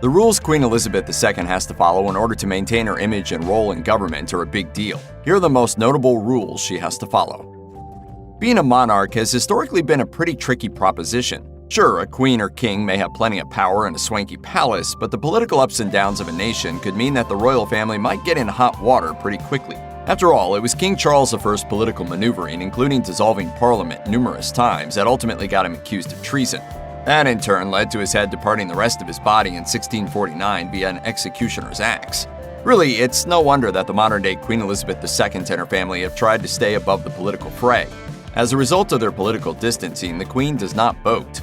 The rules Queen Elizabeth II has to follow in order to maintain her image and role in government are a big deal. Here are the most notable rules she has to follow. Being a monarch has historically been a pretty tricky proposition. Sure, a queen or king may have plenty of power and a swanky palace, but the political ups and downs of a nation could mean that the royal family might get in hot water pretty quickly. After all, it was King Charles I's political maneuvering, including dissolving parliament numerous times, that ultimately got him accused of treason. That in turn led to his head departing the rest of his body in 1649 via an executioner's axe. Really, it's no wonder that the modern-day Queen Elizabeth II and her family have tried to stay above the political fray. As a result of their political distancing, the Queen does not vote.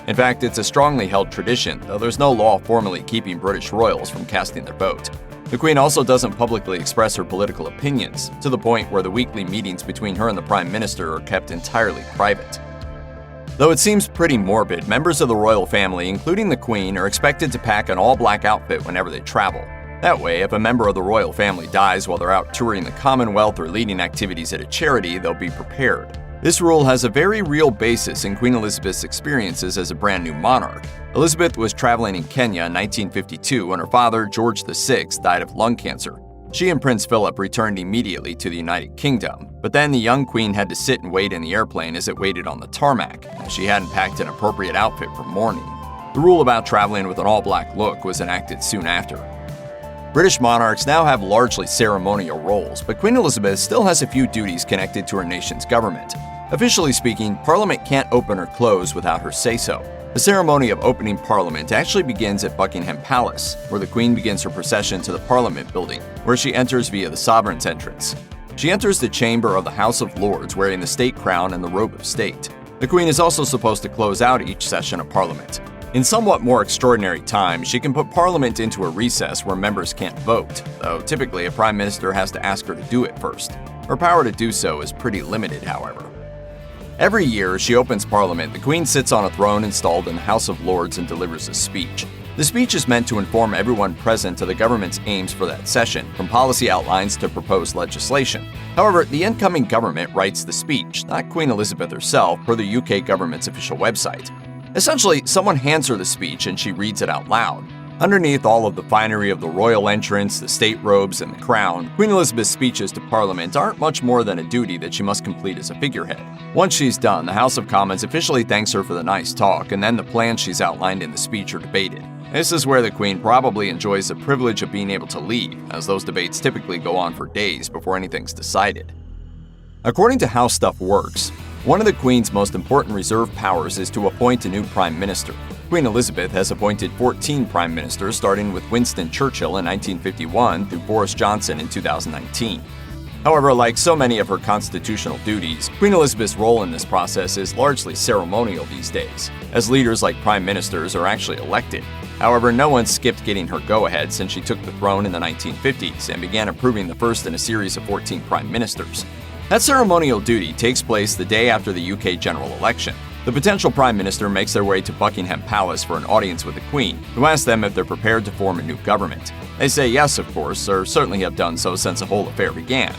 In fact, it's a strongly held tradition, though there's no law formally keeping British royals from casting their vote. The Queen also doesn't publicly express her political opinions, to the point where the weekly meetings between her and the Prime Minister are kept entirely private. Though it seems pretty morbid, members of the royal family, including the Queen, are expected to pack an all-black outfit whenever they travel. That way, if a member of the royal family dies while they're out touring the Commonwealth or leading activities at a charity, they'll be prepared. This rule has a very real basis in Queen Elizabeth's experiences as a brand new monarch. Elizabeth was traveling in Kenya in 1952 when her father, George VI, died of lung cancer. She and Prince Philip returned immediately to the United Kingdom, but then the young queen had to sit and wait in the airplane as it waited on the tarmac, as she hadn't packed an appropriate outfit for mourning. The rule about traveling with an all-black look was enacted soon after. British monarchs now have largely ceremonial roles, but Queen Elizabeth still has a few duties connected to her nation's government. Officially speaking, Parliament can't open or close without her say-so. The ceremony of opening Parliament actually begins at Buckingham Palace, where the Queen begins her procession to the Parliament building, where she enters via the Sovereign's entrance. She enters the chamber of the House of Lords wearing the state crown and the robe of state. The Queen is also supposed to close out each session of Parliament. In somewhat more extraordinary times, she can put Parliament into a recess where members can't vote, though typically a Prime Minister has to ask her to do it first. Her power to do so is pretty limited, however. Every year, she opens Parliament, the Queen sits on a throne installed in the House of Lords and delivers a speech. The speech is meant to inform everyone present of the government's aims for that session, from policy outlines to proposed legislation. However, the incoming government writes the speech, not Queen Elizabeth herself, per the UK government's official website. Essentially, someone hands her the speech and she reads it out loud. Underneath all of the finery of the royal entrance, the state robes, and the crown, Queen Elizabeth's speeches to Parliament aren't much more than a duty that she must complete as a figurehead. Once she's done, the House of Commons officially thanks her for the nice talk, and then the plans she's outlined in the speech are debated. This is where the Queen probably enjoys the privilege of being able to leave, as those debates typically go on for days before anything's decided. According to How Stuff Works, one of the Queen's most important reserve powers is to appoint a new Prime Minister. Queen Elizabeth has appointed 14 Prime Ministers, starting with Winston Churchill in 1951 through Boris Johnson in 2019. However, like so many of her constitutional duties, Queen Elizabeth's role in this process is largely ceremonial these days, as leaders like Prime Ministers are actually elected. However, no one skipped getting her go-ahead since she took the throne in the 1950s and began approving the first in a series of 14 Prime Ministers. That ceremonial duty takes place the day after the UK general election. The potential Prime Minister makes their way to Buckingham Palace for an audience with the Queen, who asks them if they're prepared to form a new government. They say yes, of course, or certainly have done so since the whole affair began.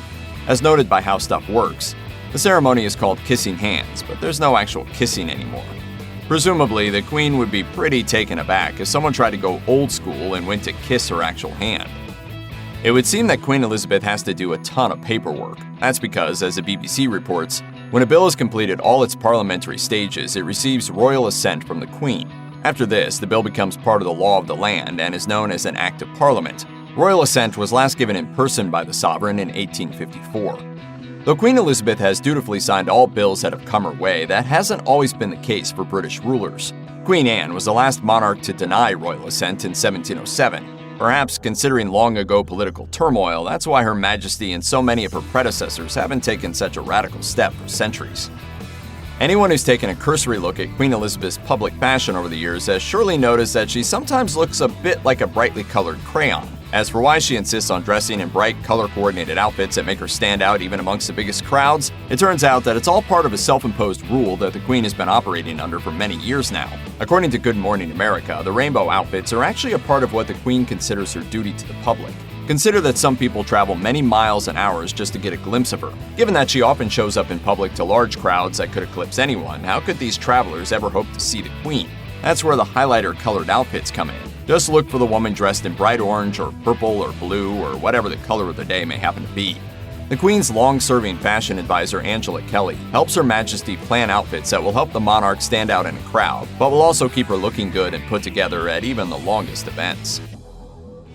As noted by How Stuff Works, the ceremony is called kissing hands, but there's no actual kissing anymore. Presumably, the Queen would be pretty taken aback if someone tried to go old school and went to kiss her actual hand. It would seem that Queen Elizabeth has to do a ton of paperwork. That's because, as the BBC reports, when a bill has completed all its parliamentary stages, it receives royal assent from the Queen. After this, the bill becomes part of the law of the land and is known as an Act of Parliament. Royal assent was last given in person by the sovereign in 1854. Though Queen Elizabeth has dutifully signed all bills that have come her way, that hasn't always been the case for British rulers. Queen Anne was the last monarch to deny royal assent in 1707. Perhaps considering long ago political turmoil, that's why Her Majesty and so many of her predecessors haven't taken such a radical step for centuries. Anyone who's taken a cursory look at Queen Elizabeth's public fashion over the years has surely noticed that she sometimes looks a bit like a brightly colored crayon. As for why she insists on dressing in bright, color-coordinated outfits that make her stand out even amongst the biggest crowds, it turns out that it's all part of a self-imposed rule that the Queen has been operating under for many years now. According to Good Morning America, the rainbow outfits are actually a part of what the Queen considers her duty to the public. Consider that some people travel many miles and hours just to get a glimpse of her. Given that she often shows up in public to large crowds that could eclipse anyone, how could these travelers ever hope to see the Queen? That's where the highlighter-colored outfits come in. Just look for the woman dressed in bright orange or purple or blue or whatever the color of the day may happen to be. The Queen's long-serving fashion advisor Angela Kelly helps Her Majesty plan outfits that will help the monarch stand out in a crowd, but will also keep her looking good and put together at even the longest events.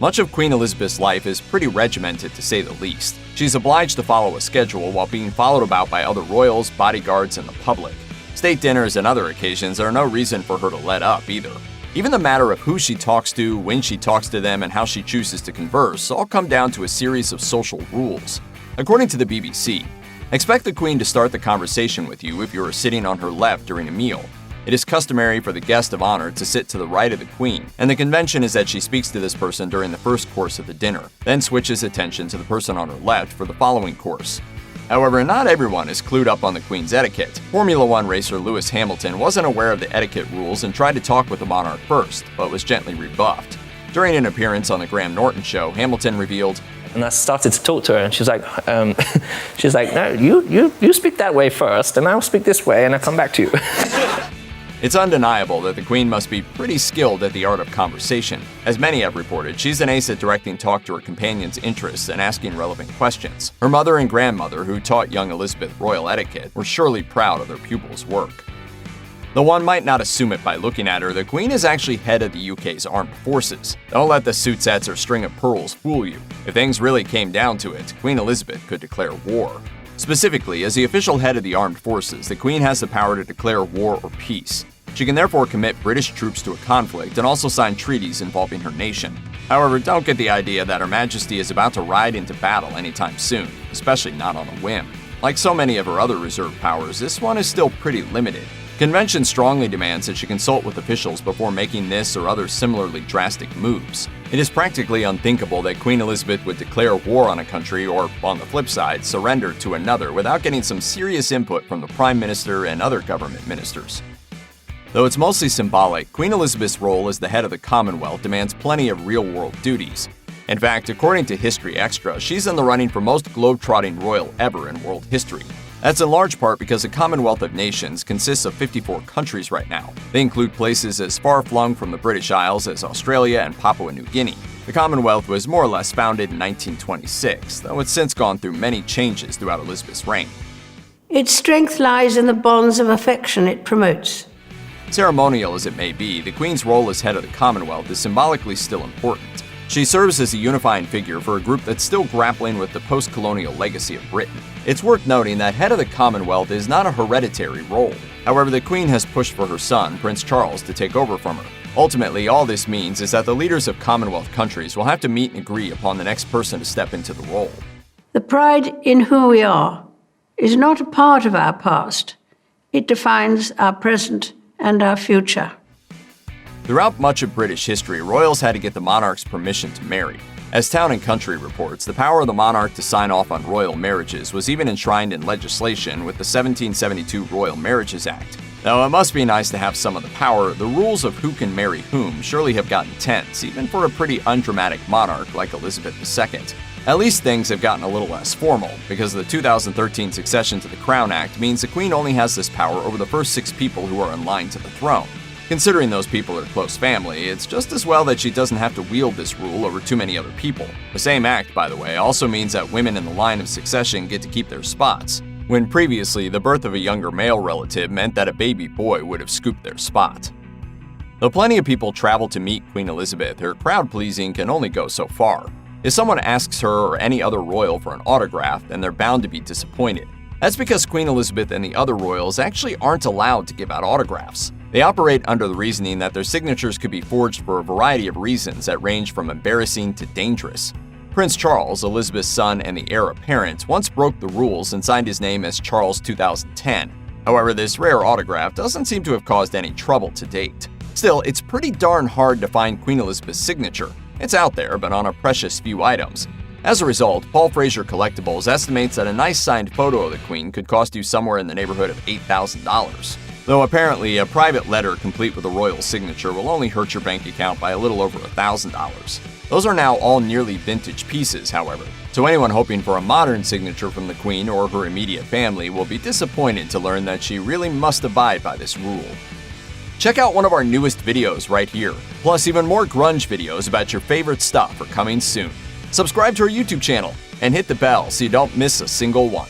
Much of Queen Elizabeth's life is pretty regimented, to say the least. She's obliged to follow a schedule while being followed about by other royals, bodyguards, and the public. State dinners and other occasions are no reason for her to let up either. Even the matter of who she talks to, when she talks to them, and how she chooses to converse all come down to a series of social rules. According to the BBC, expect the Queen to start the conversation with you if you are sitting on her left during a meal. It is customary for the guest of honor to sit to the right of the Queen, and the convention is that she speaks to this person during the first course of the dinner, then switches attention to the person on her left for the following course. However, not everyone is clued up on the Queen's etiquette. Formula One racer Lewis Hamilton wasn't aware of the etiquette rules and tried to talk with the monarch first, but was gently rebuffed. During an appearance on the Graham Norton show, Hamilton revealed, and I started to talk to her, and she's like, no, you speak that way first, and I'll speak this way, and I'll come back to you. It's undeniable that the Queen must be pretty skilled at the art of conversation. As many have reported, she's an ace at directing talk to her companions' interests and asking relevant questions. Her mother and grandmother, who taught young Elizabeth royal etiquette, were surely proud of their pupils' work. Though one might not assume it by looking at her, the Queen is actually head of the UK's armed forces. Don't let the suitsets or string of pearls fool you. If things really came down to it, Queen Elizabeth could declare war. Specifically, as the official head of the armed forces, the Queen has the power to declare war or peace. She can therefore commit British troops to a conflict and also sign treaties involving her nation. However, don't get the idea that Her Majesty is about to ride into battle anytime soon, especially not on a whim. Like so many of her other reserve powers, this one is still pretty limited. Convention strongly demands that she consult with officials before making this or other similarly drastic moves. It is practically unthinkable that Queen Elizabeth would declare war on a country or, on the flip side, surrender to another without getting some serious input from the Prime Minister and other government ministers. Though it's mostly symbolic, Queen Elizabeth's role as the head of the Commonwealth demands plenty of real-world duties. In fact, according to History Extra, she's in the running for most globe-trotting royal ever in world history. That's in large part because the Commonwealth of Nations consists of 54 countries right now. They include places as far-flung from the British Isles as Australia and Papua New Guinea. The Commonwealth was more or less founded in 1926, though it's since gone through many changes throughout Elizabeth's reign. Its strength lies in the bonds of affection it promotes. Ceremonial as it may be, the Queen's role as head of the Commonwealth is symbolically still important. She serves as a unifying figure for a group that's still grappling with the post-colonial legacy of Britain. It's worth noting that head of the Commonwealth is not a hereditary role. However, the Queen has pushed for her son, Prince Charles, to take over from her. Ultimately, all this means is that the leaders of Commonwealth countries will have to meet and agree upon the next person to step into the role. The pride in who we are is not a part of our past. It defines our present and our future. Throughout much of British history, royals had to get the monarch's permission to marry. As Town & Country reports, the power of the monarch to sign off on royal marriages was even enshrined in legislation with the 1772 Royal Marriages Act. Though it must be nice to have some of the power, the rules of who can marry whom surely have gotten tense, even for a pretty undramatic monarch like Elizabeth II. At least things have gotten a little less formal, because the 2013 Succession to the Crown Act means the Queen only has this power over the first 6 people who are in line to the throne. Considering those people are close family, it's just as well that she doesn't have to wield this rule over too many other people. The same act, by the way, also means that women in the line of succession get to keep their spots, when previously the birth of a younger male relative meant that a baby boy would have scooped their spot. Though plenty of people travel to meet Queen Elizabeth, her crowd-pleasing can only go so far. If someone asks her or any other royal for an autograph, then they're bound to be disappointed. That's because Queen Elizabeth and the other royals actually aren't allowed to give out autographs. They operate under the reasoning that their signatures could be forged for a variety of reasons that range from embarrassing to dangerous. Prince Charles, Elizabeth's son and the heir apparent, once broke the rules and signed his name as Charles 2010. However, this rare autograph doesn't seem to have caused any trouble to date. Still, it's pretty darn hard to find Queen Elizabeth's signature. It's out there, but on a precious few items. As a result, Paul Fraser Collectibles estimates that a nice signed photo of the Queen could cost you somewhere in the neighborhood of $8,000. Though apparently a private letter complete with a royal signature will only hurt your bank account by a little over $1,000. Those are now all nearly vintage pieces, however, so anyone hoping for a modern signature from the Queen or her immediate family will be disappointed to learn that she really must abide by this rule. Check out one of our newest videos right here. Plus, even more grunge videos about your favorite stuff are coming soon. Subscribe to our YouTube channel and hit the bell so you don't miss a single one.